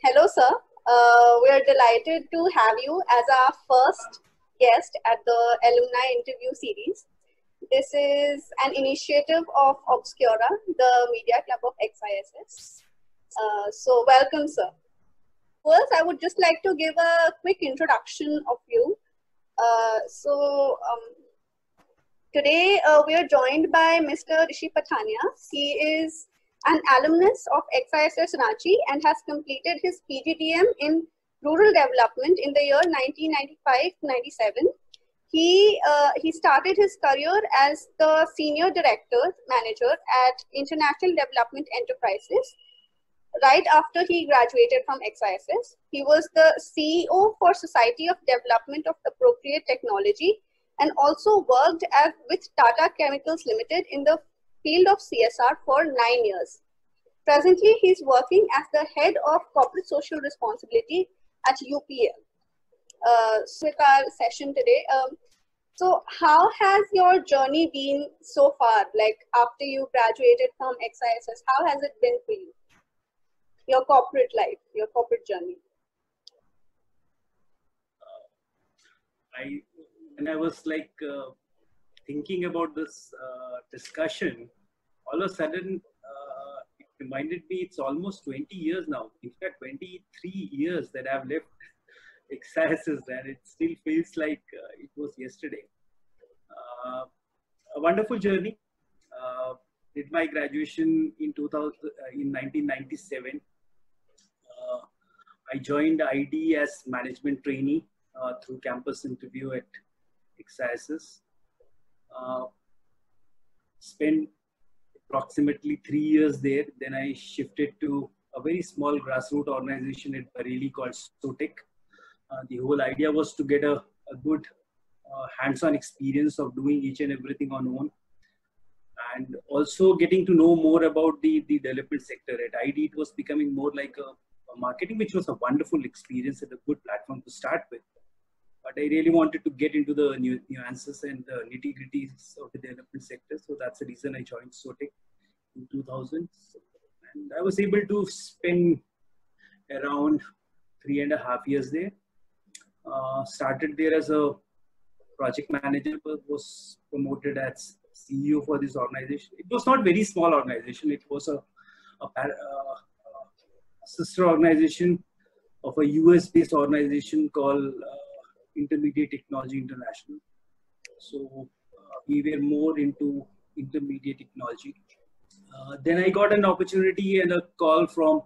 Hello, sir. We are delighted to have you as our first guest at the alumni interview series. This is an initiative of Obscura, the media club of XISS. So, welcome, sir. First, I would just like to give a quick introduction of you. Today we are joined by Mr. Rishi Pathania. He is an alumnus of XISS Ranchi and has completed his PGDM in rural development in the year 1995-97. He started his career as the senior director manager at International Development Enterprises. Right after he graduated from XISS, he was the CEO for Society of Development of Appropriate Technology and also worked with Tata Chemicals Limited in the field of CSR for 9 years. Presently, he is working as the head of corporate social responsibility at UPL. With our session today, so how has your journey been so far? Like after you graduated from XISS, how has it been for you? Your corporate life, your corporate journey. When I was like thinking about this discussion, all of a sudden it reminded me it's almost 20 years now. In fact, 23 years that I've left XISS, and it still feels like it was yesterday. A wonderful journey. Did my graduation in 1997. I joined ID as management trainee through campus interview at XISS. Spent approximately 3 years there. Then I shifted to a very small grassroots organization at Bareilly called SOTEC. The whole idea was to get a good hands-on experience of doing each and everything on own, and also getting to know more about the development sector. At ID, it was becoming more like a marketing, which was a wonderful experience and a good platform to start with. But I really wanted to get into the nuances and the nitty-gritties of the development sector. So that's the reason I joined SOTEC in 2000. And I was able to spend around 3.5 years there. Started there as a project manager, but was promoted as CEO for this organization. It was not very small organization. It was a sister organization of a US-based organization called Intermediate Technology International. So we were more into intermediate technology. Then I got an opportunity and a call from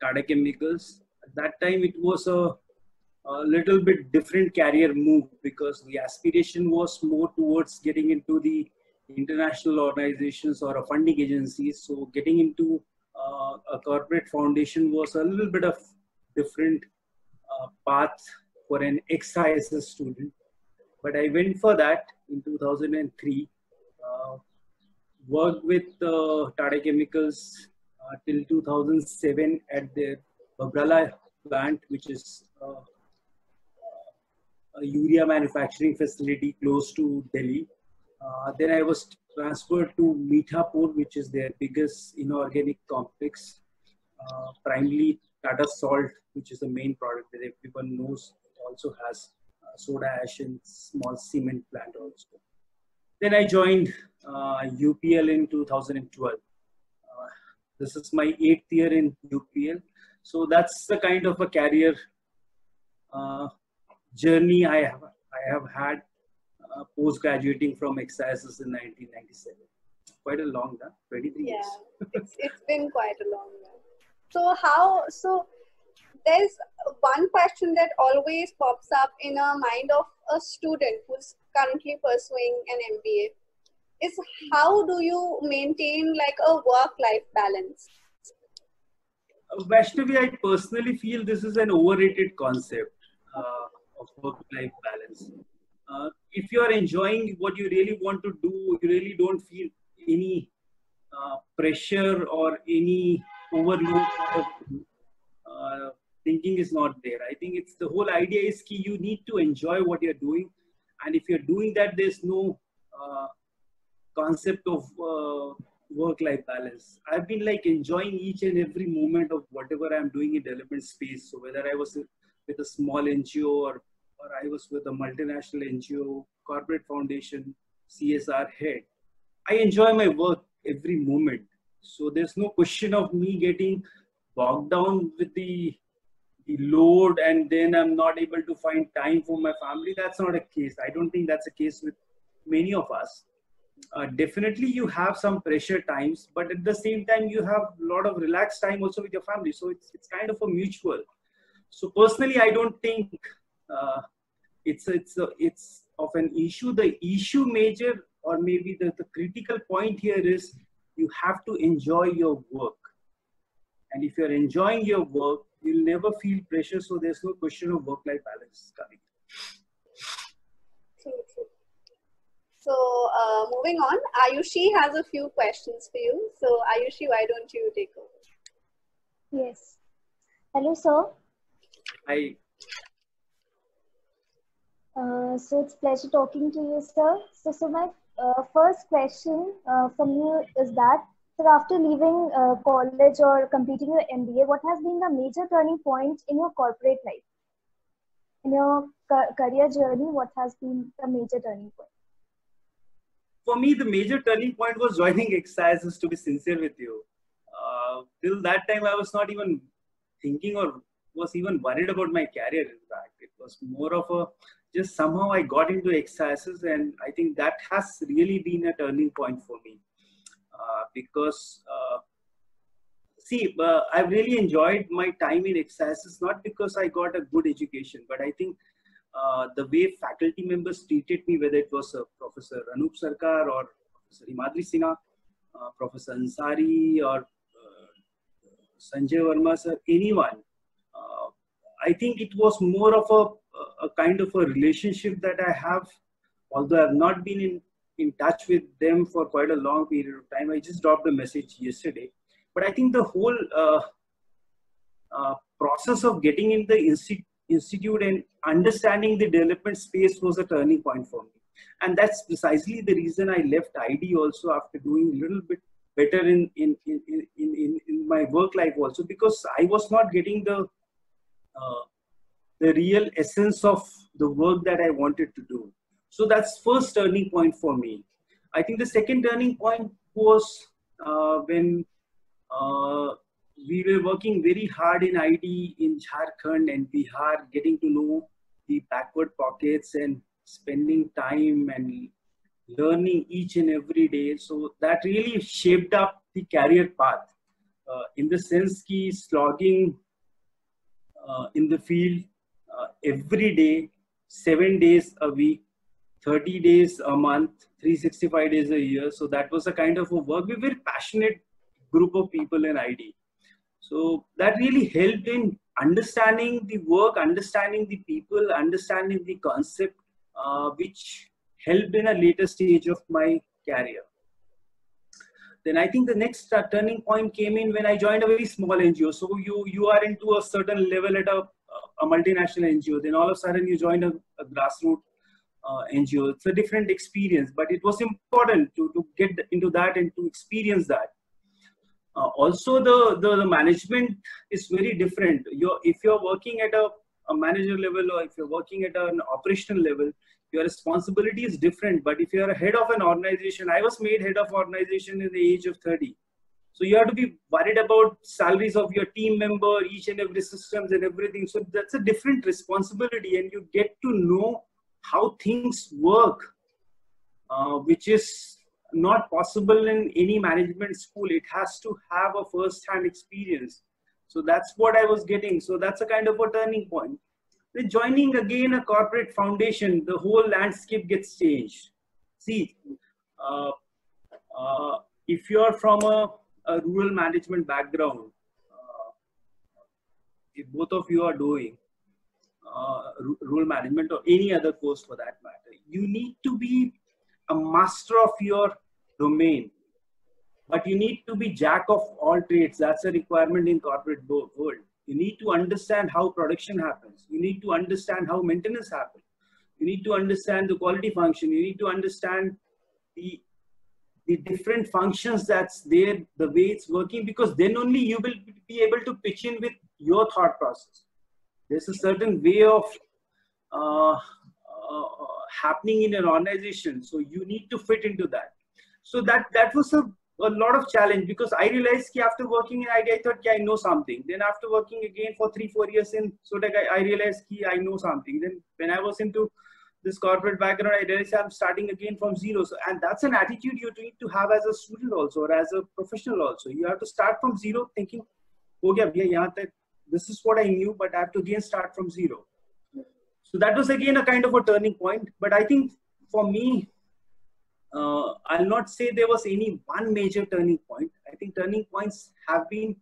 Tata Chemicals. At that time, it was a little bit different career move because the aspiration was more towards getting into the international organizations or a funding agencies. So getting into a corporate foundation was a little bit of different path for an XISS student. But I went for that in 2003, worked with Tata Chemicals till 2007 at their Babrala plant, which is a urea manufacturing facility close to Delhi. Then I was transferred to Mithapur, which is their biggest inorganic complex, primarily Tata Salt, which is the main product that everyone knows. Also has soda ash and small cement plant also. Then I joined UPL in 2012. This is my 8th year in UPL. So that's the kind of a career journey I have had post-graduating from XISS in 1997. Quite a long time, 23 years. Yeah, it's been quite a long time. So there's one question that always pops up in a mind of a student who's currently pursuing an MBA is how do you maintain like a work-life balance? Vaishnavi, I personally feel this is an overrated concept of work-life balance. If you are enjoying what you really want to do, you really don't feel any pressure or any overload. Thinking is not there. I think it's the whole idea is key. You need to enjoy what you're doing, and if you're doing that, there's no concept of work-life balance. I've been like enjoying each and every moment of whatever I'm doing in development space. So whether I was with a small NGO or I was with a multinational NGO, corporate foundation, CSR head, I enjoy my work every moment. So there's no question of me getting bogged down with the load and then I'm not able to find time for my family. That's not a case. I don't think that's a case with many of us. Definitely you have some pressure times, but at the same time you have a lot of relaxed time also with your family. So it's kind of a mutual. So personally, I don't think it's of an issue. The issue major or maybe the critical point here is you have to enjoy your work. And if you're enjoying your work, you'll never feel pressure. So there's no question of work-life balance coming. True, true. So moving on, Ayushi has a few questions for you. So Ayushi, why don't you take over? Yes. Hello, sir. Hi. So it's pleasure talking to you, sir. So my first question from you is that, sir, after leaving college or completing your MBA, what has been the major turning point in your corporate life? In your career journey, what has been the major turning point? For me, the major turning point was joining Exercises, to be sincere with you. Till that time, I was not even thinking or was even worried about my career. In fact, it was more of a just somehow I got into Exercises, and I think that has really been a turning point for me because I've really enjoyed my time in Exercises, not because I got a good education, but I think the way faculty members treated me, whether it was Professor Anup Sarkar or Professor Himadri Sinha, Professor Ansari or Sanjay Verma sir, anyone, I think it was more of a kind of a relationship that I have, although I've not been in touch with them for quite a long period of time. I just dropped a message yesterday. But I think the whole process of getting in the institute and understanding the development space was a turning point for me. And that's precisely the reason I left ID also after doing a little bit better in my work life also, because I was not getting the real essence of the work that I wanted to do. So that's first turning point for me. I think the second turning point was when we were working very hard in ID in Jharkhand and Bihar, getting to know the backward pockets and spending time and learning each and every day. So that really shaped up the career path in the sense ki slogging in the field every day, 7 days a week, 30 days a month, 365 days a year. So that was a kind of a work. We're very passionate group of people in ID. So that really helped in understanding the work, understanding the people, understanding the concept, which helped in a later stage of my career. Then I think the next turning point came in when I joined a very small NGO. So you are into a certain level at a multinational NGO. Then all of a sudden you join a grassroots NGO. It's a different experience, but it was important to get into that and to experience that. Also, the management is very different. If you're working at a manager level or if you're working at an operational level, your responsibility is different. But if you're a head of an organization, I was made head of organization in the age of 30. So you have to be worried about salaries of your team member, each and every systems and everything. So that's a different responsibility, and you get to know how things work, which is not possible in any management school. It has to have a first-hand experience. So that's what I was getting. So that's a kind of a turning point. With joining again a corporate foundation, the whole landscape gets changed. See, if you're from a rural management background, if both of you are doing rural management or any other course for that matter, you need to be a master of your domain, but you need to be jack of all trades. That's a requirement in corporate world. You need to understand how production happens. You need to understand how maintenance happens. You need to understand the quality function. You need to understand the the different functions that's there, the way it's working, because then only you will be able to pitch in with your thought process. There's a certain way of happening in an organization, so you need to fit into that. So that was a lot of challenge, because I realized that after working in IT, I thought I know something. Then after working again for 3-4 years in SOTEC, I realized that I know something. Then when I was into this corporate background, I realized I'm starting again from zero. So, and that's an attitude you need to have as a student also, or as a professional also. You have to start from zero, thinking, this is what I knew, but I have to again start from zero. So that was again a kind of a turning point. But I think for me, I'll not say there was any one major turning point. I think turning points have been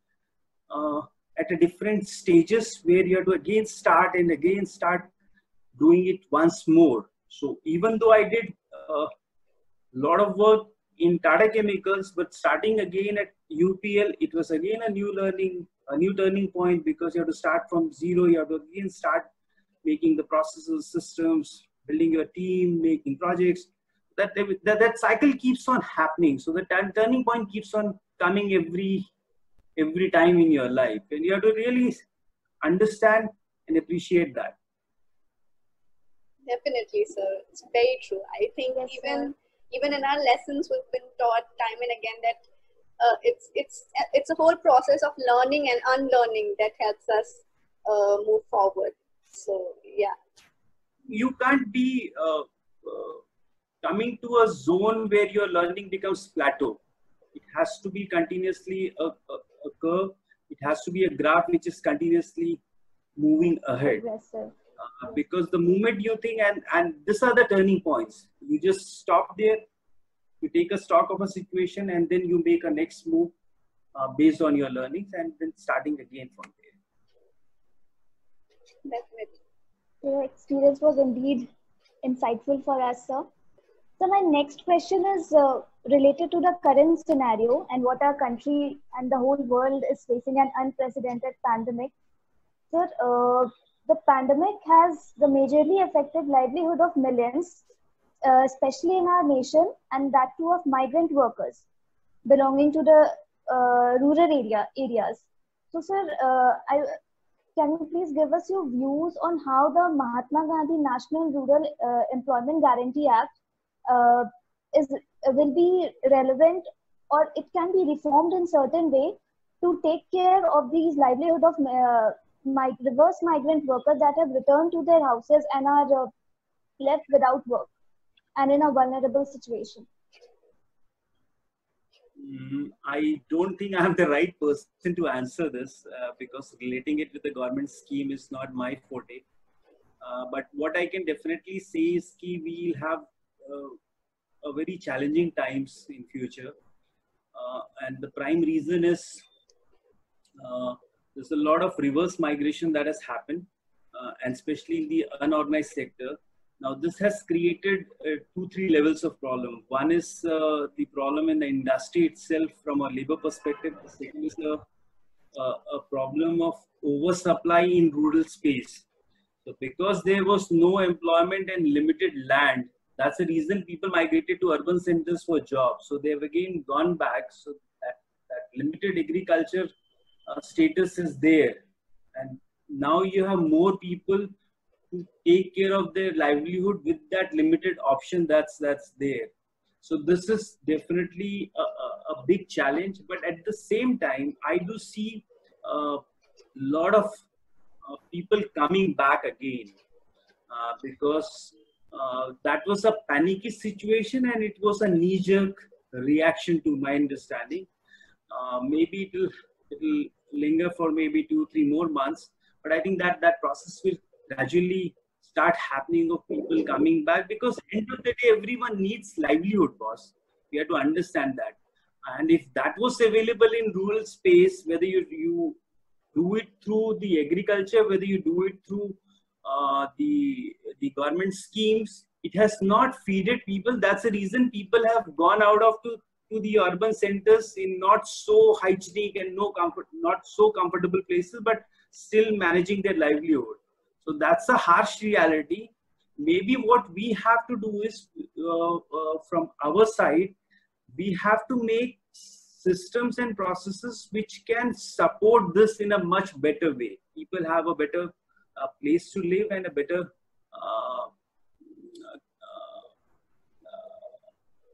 at a different stages, where you have to again start and again start doing it once more. So even though I did a lot of work in Tata Chemicals, but starting again at UPL, it was again a new learning, a new turning point, because you have to start from zero. You have to again start making the processes, systems, building your team, making projects. That cycle keeps on happening. So the turning point keeps on coming every time in your life, and you have to really understand and appreciate that. Definitely, sir. It's very true. I think even in our lessons, we've been taught time and again that it's a whole process of learning and unlearning that helps us move forward. So yeah, you can't be coming to a zone where your learning becomes plateau. It has to be continuously a curve. It has to be a graph which is continuously moving ahead. Because the moment you think, and these are the turning points, you just stop there, you take a stock of a situation, and then you make a next move based on your learnings, and then starting again from there. Definitely. Your experience was indeed insightful for us, sir. So my next question is related to the current scenario and what our country and the whole world is facing, an unprecedented pandemic. Sir, the pandemic has majorly affected livelihood of millions, especially in our nation, and that too of migrant workers belonging to the rural areas. So, sir, can you please give us your views on how the Mahatma Gandhi National Rural Employment Guarantee Act will be relevant, or it can be reformed in certain way to take care of these livelihood of reverse migrant workers that have returned to their houses and are left without work and in a vulnerable situation? I don't think I'm the right person to answer this because relating it with the government scheme is not my forte. But what I can definitely say is that we'll have a very challenging times in future. And the prime reason is there's a lot of reverse migration that has happened, and especially in the unorganized sector. Now, this has created 2-3 levels of problem. One is the problem in the industry itself from a labor perspective. The second is a problem of oversupply in rural space. So because there was no employment and limited land, that's the reason people migrated to urban centers for jobs. So they have again gone back. So that limited agriculture status is there. And now you have more people to take care of their livelihood with that limited option that's there. So this is definitely a big challenge. But at the same time, I do see a lot of people coming back again because that was a panicky situation and it was a knee-jerk reaction to my understanding. Maybe it'll linger for maybe 2-3 more months, but I think that process will gradually start happening of people coming back, because end of the day everyone needs livelihood, boss. We have to understand that. And if that was available in rural space, whether you do it through the agriculture, whether you do it through the government schemes, it has not feeded people. That's the reason people have gone out of to the urban centers in not so hygienic and not so comfortable places, but still managing their livelihood. So that's a harsh reality. Maybe what we have to do is from our side, we have to make systems and processes which can support this in a much better way. People have a better place to live and a better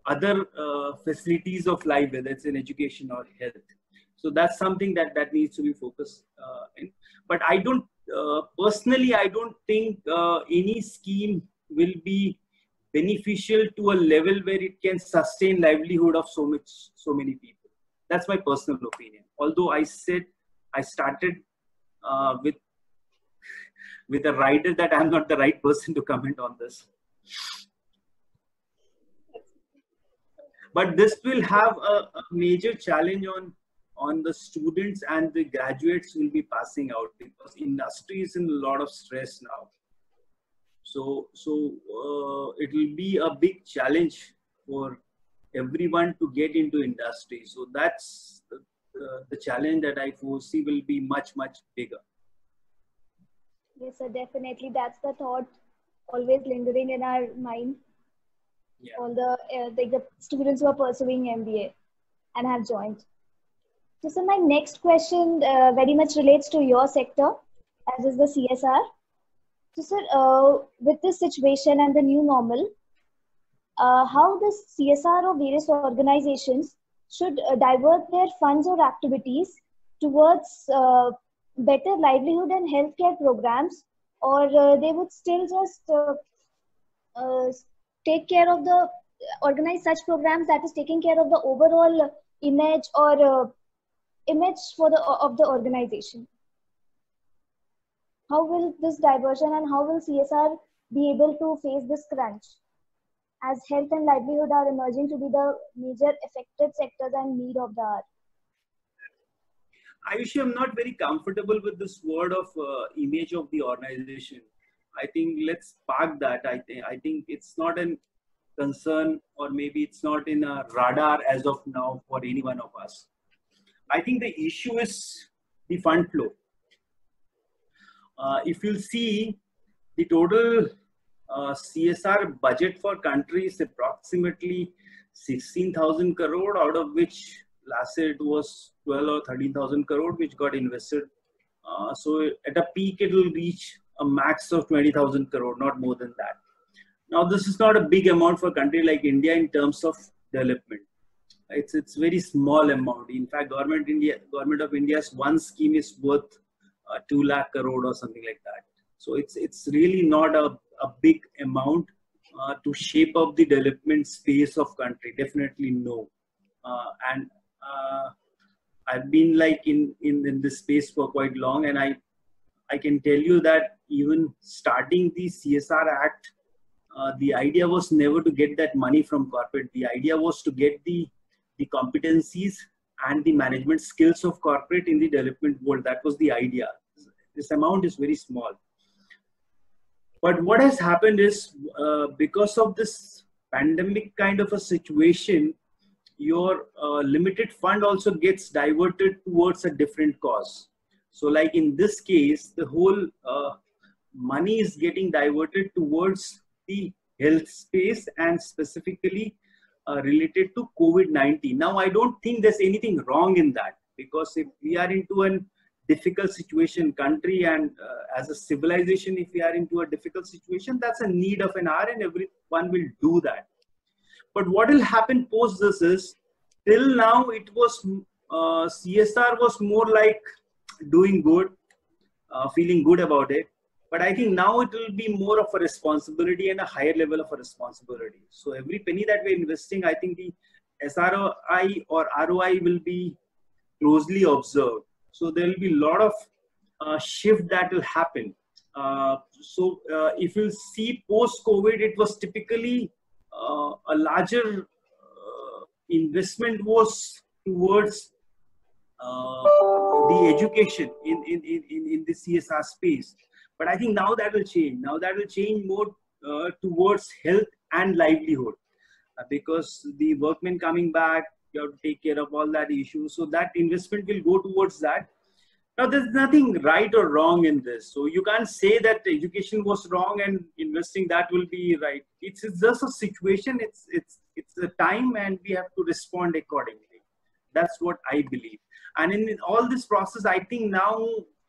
other facilities of life, whether it's in education or health. So that's something that needs to be focused in. But I don't, personally, I don't think any scheme will be beneficial to a level where it can sustain livelihood of so many people. That's my personal opinion. Although I said I started with a rider that I'm not the right person to comment on this. But this will have a major challenge on the students and the graduates will be passing out, because industry is in a lot of stress now. So it will be a big challenge for everyone to get into industry. So that's the challenge that I foresee will be much bigger. Yes, sir, definitely. That's the thought always lingering in our mind. Yeah. All the students who are pursuing MBA and have joined. So my next question very much relates to your sector, as is the CSR. So sir, with this situation and the new normal, how the CSR or various organizations should divert their funds or activities towards better livelihood and healthcare programs, or they would still just take care of the organize such programs that is taking care of the overall image or image of the organization? How will this diversion and how will CSR be able to face this crunch, as health and livelihood are emerging to be the major affected sectors and need of the hour? Ayushi, I'm not very comfortable with this word of image of the organization. I think let's park that. I think it's not a concern, or maybe it's not in a radar as of now for any one of us. I think the issue is the fund flow. If you see the total CSR budget for country is approximately 16,000 crore, out of which last year it was 12 or 13,000 crore which got invested. So at a peak it will reach a max of 20,000 crore, not more than that. Now this is not a big amount for a country like India in terms of development. It's very small amount. In fact, Government of India's one scheme is worth 2 lakh crore or something like that. So it's really not a big amount to shape up the development space of country. Definitely no. And I've been like in this space for quite long, and I can tell you that even starting the CSR Act, the idea was never to get that money from corporate. The idea was to get the competencies and the management skills of corporate in the development world. That was the idea. This amount is very small. But what has happened is because of this pandemic kind of a situation, your limited fund also gets diverted towards a different cause. So like in this case, the whole money is getting diverted towards the health space and specifically related to COVID-19. Now, I don't think there's anything wrong in that, because if we are into a difficult situation, country, and as a civilization, if we are into a difficult situation, that's a need of an hour and everyone will do that. But what will happen post this is, till now it was, CSR was more like doing good, feeling good about it. But I think now it will be more of a responsibility and a higher level of a responsibility. So every penny that we're investing, I think the SROI or ROI will be closely observed. So there will be a lot of shift that will happen. So if you see post-COVID, it was typically a larger investment was towards the education in the CSR space. But I think now that will change. Now that will change more towards health and livelihood, because the workmen coming back, you have to take care of all that issue. So that investment will go towards that. Now, there's nothing right or wrong in this. So you can't say that education was wrong and investing that will be right. It's just a situation. It's a time, and we have to respond accordingly. That's what I believe. And in all this process, I think now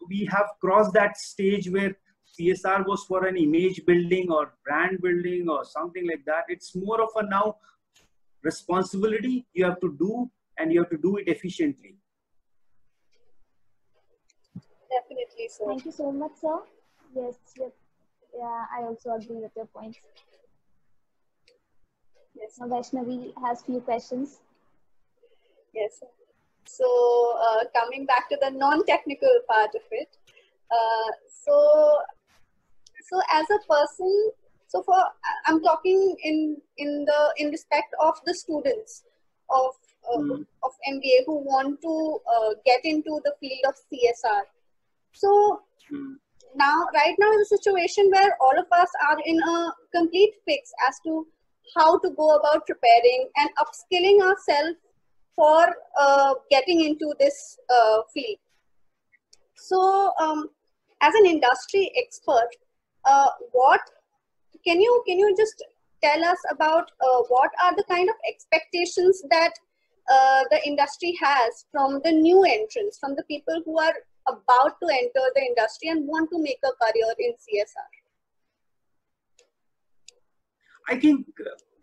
we have crossed that stage where CSR was for an image building or brand building or something like that. It's more of a now responsibility you have to do, and you have to do it efficiently. Definitely, sir. Thank you so much, sir. Yes, yeah, I also agree with your points. Yes. Now, Vaishnavi has few questions. Yes, sir. So coming back to the non-technical part of it, so as a person, so I'm talking in respect of the students of MBA who want to get into the field of CSR. So right now is a situation where all of us are in a complete fix as to how to go about preparing and upskilling ourselves for getting into this field. So as an industry expert, what can you just tell us about what are the kind of expectations that the industry has from the new entrants, from the people who are about to enter the industry and want to make a career in CSR? I think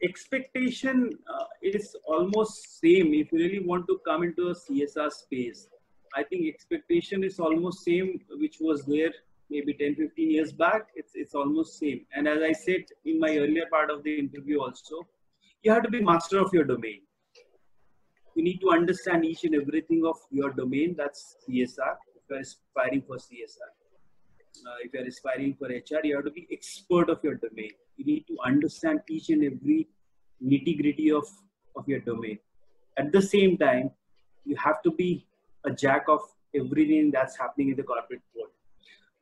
expectation is almost same. If you really want to come into a CSR space, I think expectation is almost same, which was there maybe 10-15 years back. It's almost same. And as I said in my earlier part of the interview also, you have to be master of your domain. You need to understand each and everything of your domain. That's CSR. If you are aspiring for CSR, if you are aspiring for HR, you have to be expert of your domain. You need to understand each and every nitty-gritty of your domain. At the same time, you have to be a jack of everything that's happening in the corporate world.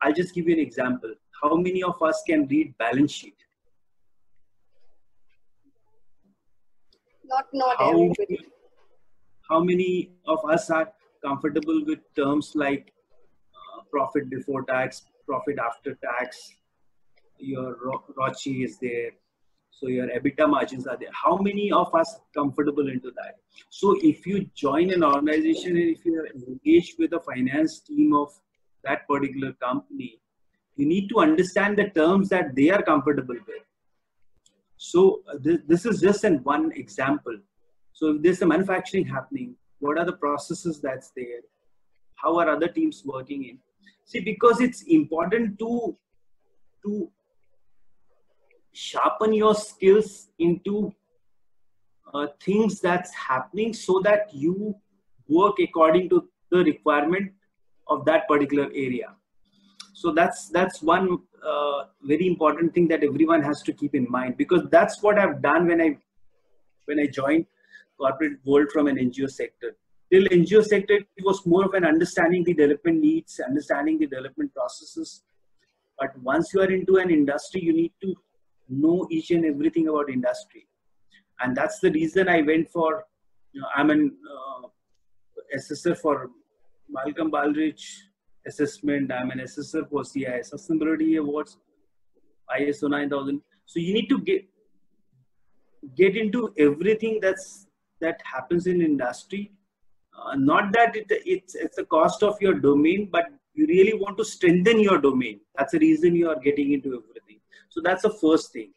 I'll just give you an example. How many of us can read balance sheet? Not everybody. How many of us are comfortable with terms like profit before tax, profit after tax, your ROCE is there, so your EBITDA margins are there? How many of us comfortable into that? So if you join an organization and if you are engaged with a finance team of that particular company, you need to understand the terms that they are comfortable with. So this is just one example. So if there's a manufacturing happening, what are the processes that's there? How are other teams working in? See, because it's important to sharpen your skills into things that's happening so that you work according to the requirement of that particular area. So that's one very important thing that everyone has to keep in mind, because that's what I've done when I joined corporate world from an NGO sector. Till NGO sector, it was more of an understanding the development needs, understanding the development processes. But once you are into an industry, you need to know each and everything about industry. And that's the reason I went for, I'm an assessor for Malcolm Baldrige assessment. I'm an assessor for CIS Sustainability Awards, ISO 9000. So you need to get into everything that happens in industry. Not that it's a cost of your domain, but you really want to strengthen your domain. That's the reason you are getting into everything. So that's the first thing.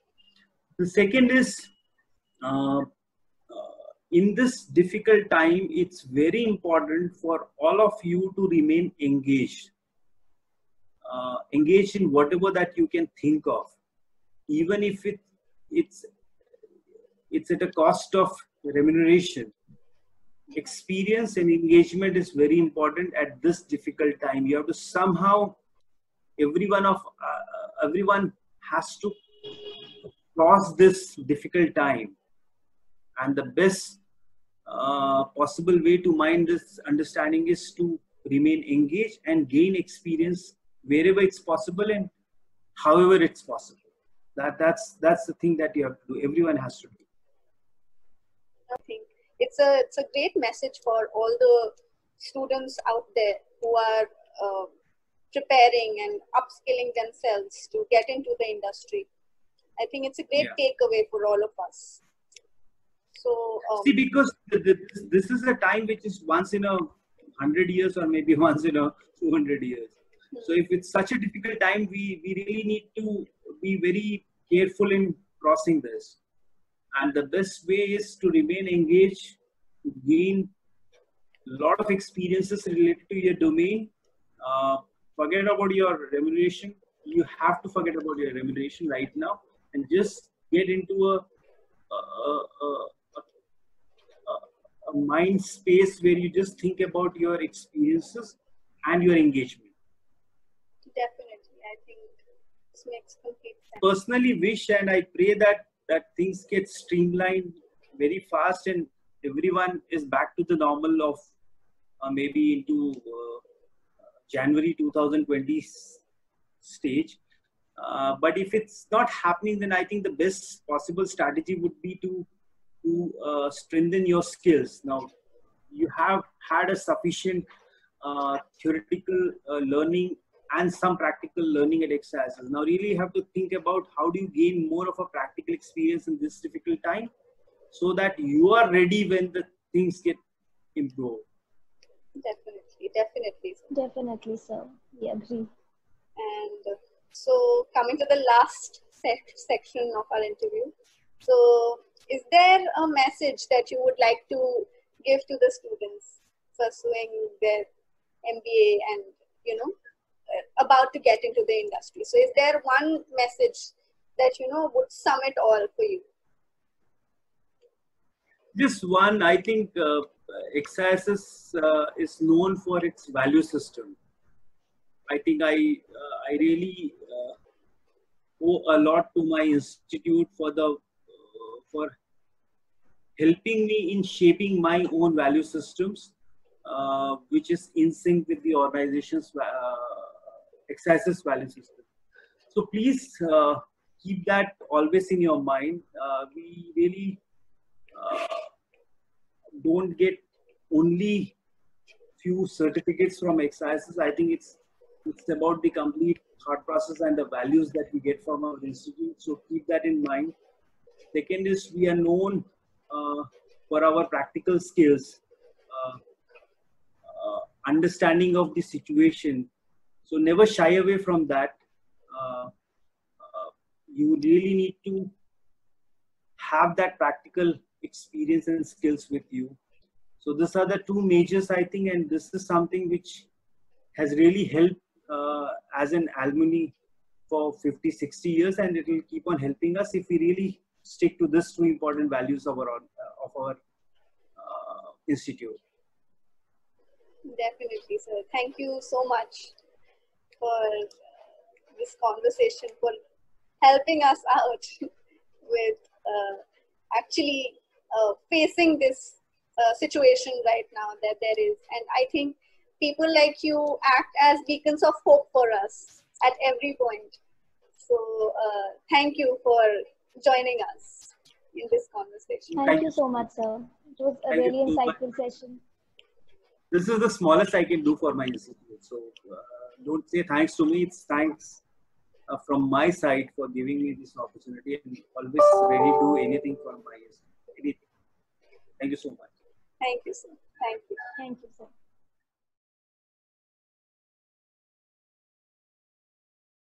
The second is, in this difficult time, it's very important for all of you to remain engaged. Engaged in whatever that you can think of, even if it's at a cost of remuneration. Experience and engagement is very important at this difficult time. You have to somehow, everyone has to cross this difficult time, and the best possible way to mind this understanding is to remain engaged and gain experience wherever it's possible and however it's possible. That's the thing that you have to do. Everyone has to do. It's a great message for all the students out there who are preparing and upskilling themselves to get into the industry. I think it's a great takeaway for all of us. So see, because this is a time which is once in a 100 years or maybe once in a 200 years. So if it's such a difficult time, we really need to be very careful in crossing this. And the best way is to remain engaged, to gain a lot of experiences related to your domain. Forget about your remuneration. You have to forget about your remuneration right now and just get into a mind space where you just think about your experiences and your engagement. Definitely, I think this makes complete sense. Personally wish and I pray that things get streamlined very fast and everyone is back to the normal of maybe into January 2020 stage. But if it's not happening, then I think the best possible strategy would be to strengthen your skills. Now, you have had a sufficient theoretical learning and some practical learning at XISS. Now, really have to think about how do you gain more of a practical experience in this difficult time so that you are ready when the things get improved. Definitely, sir. We agree. And so, coming to the last section of our interview. So, is there a message that you would like to give to the students pursuing their MBA and, about to get into the industry? So, is there one message that, would sum it all for you? Just one, I think XISS is known for its value system. I think I really owe a lot to my institute for helping me in shaping my own value systems, which is in sync with the organization's XISS value system. So please keep that always in your mind. We really don't get only few certificates from XISS. I think it's about the complete thought process and the values that we get from our institute. So keep that in mind. Second is we are known for our practical skills, understanding of the situation. So never shy away from that. You really need to have that practical experience and skills with you. So these are the two majors, I think, and this is something which has really helped as an alumni for 50-60 years, and it will keep on helping us if we really stick to these two important values of our institute. Definitely, sir. Thank you so much for this conversation, for helping us out with actually facing this situation right now that there is. And I think people like you act as beacons of hope for us at every point. So thank you for joining us in this conversation. Thank you so much, sir. It was a really insightful session. This is the smallest I can do for my institute. So don't say thanks to me. It's thanks from my side for giving me this opportunity, and always ready to do anything for my institute. Anything. Thank you so much. Thank you, sir. Thank you. Thank you, sir.